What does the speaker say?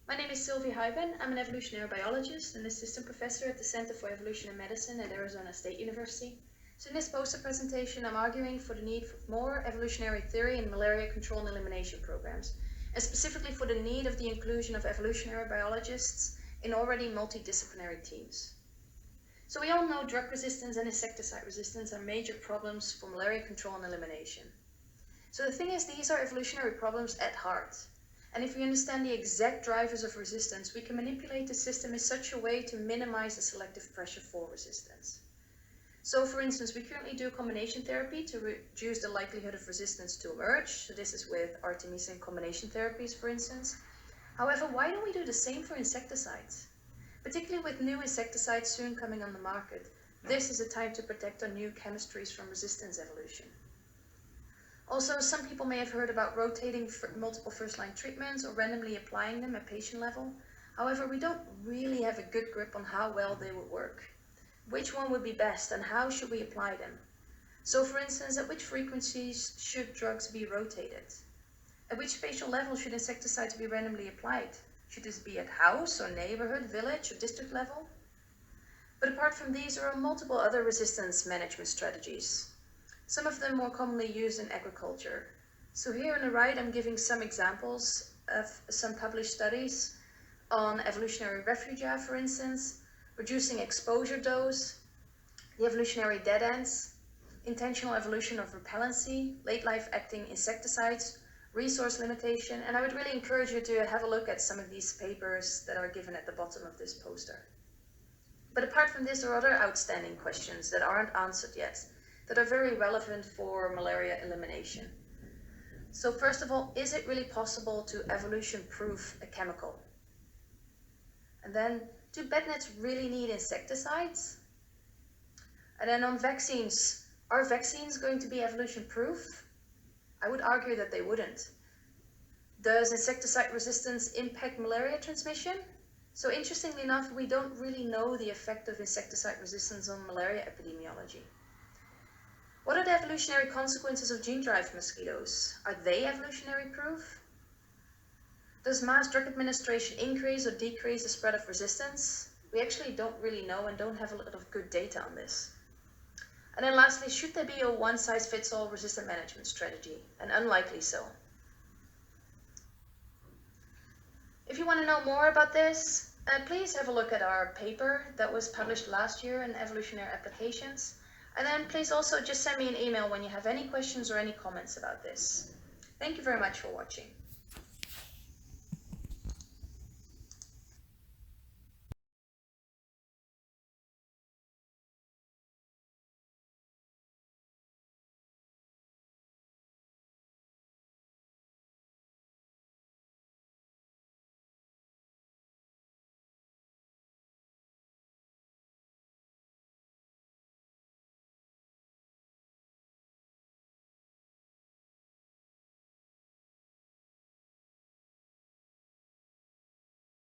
My name is Silvie. I'm an evolutionary biologist and assistant professor at the Center for Evolutionary Medicine at Arizona State University. So in this poster presentation, I'm arguing for the need for more evolutionary theory in malaria control and elimination programs, and specifically for the need of the inclusion of evolutionary biologists in already multidisciplinary teams. So we all know drug resistance and insecticide resistance are major problems for malaria control and elimination. So the thing is, these are evolutionary problems at heart. And if we understand the exact drivers of resistance, we can manipulate the system in such a way to minimize the selective pressure for resistance. So for instance, we currently do combination therapy to reduce the likelihood of resistance to emerge. So this is with artemisinin combination therapies, for instance. However, why don't we do the same for insecticides? Particularly with new insecticides soon coming on the market, this is a time to protect our new chemistries from resistance evolution. Also, some people may have heard about rotating multiple first-line treatments or randomly applying them at patient level. However, we don't really have a good grip on how well they would work. Which one would be best and how should we apply them? So for instance, at which frequencies should drugs be rotated? At which spatial level should insecticides be randomly applied? Should this be at house or neighborhood, village or district level? But apart from these, there are multiple other resistance management strategies. Some of them more commonly used in agriculture. So here on the right, I'm giving some examples of some published studies on evolutionary refugia, for instance, reducing exposure dose, the evolutionary dead ends, intentional evolution of repellency, late life acting insecticides, resource limitation, and I would really encourage you to have a look at some of these papers that are given at the bottom of this poster. But apart from this, there are other outstanding questions that aren't answered yet, that are very relevant for malaria elimination. So first of all, is it really possible to evolution-proof a chemical? And then, do bed nets really need insecticides? And then on vaccines, are vaccines going to be evolution-proof? I would argue that they wouldn't. Does insecticide resistance impact malaria transmission? So interestingly enough, we don't really know the effect of insecticide resistance on malaria epidemiology. What are the evolutionary consequences of gene-drive mosquitoes? Are they evolutionary proof? Does mass drug administration increase or decrease the spread of resistance? We actually don't really know and don't have a lot of good data on this. And then lastly, should there be a one-size-fits-all resistant management strategy? And unlikely so. If you want to know more about this, please have a look at our paper that was published last year in Evolutionary Applications. And then please also just send me an email when you have any questions or any comments about this. Thank you very much for watching.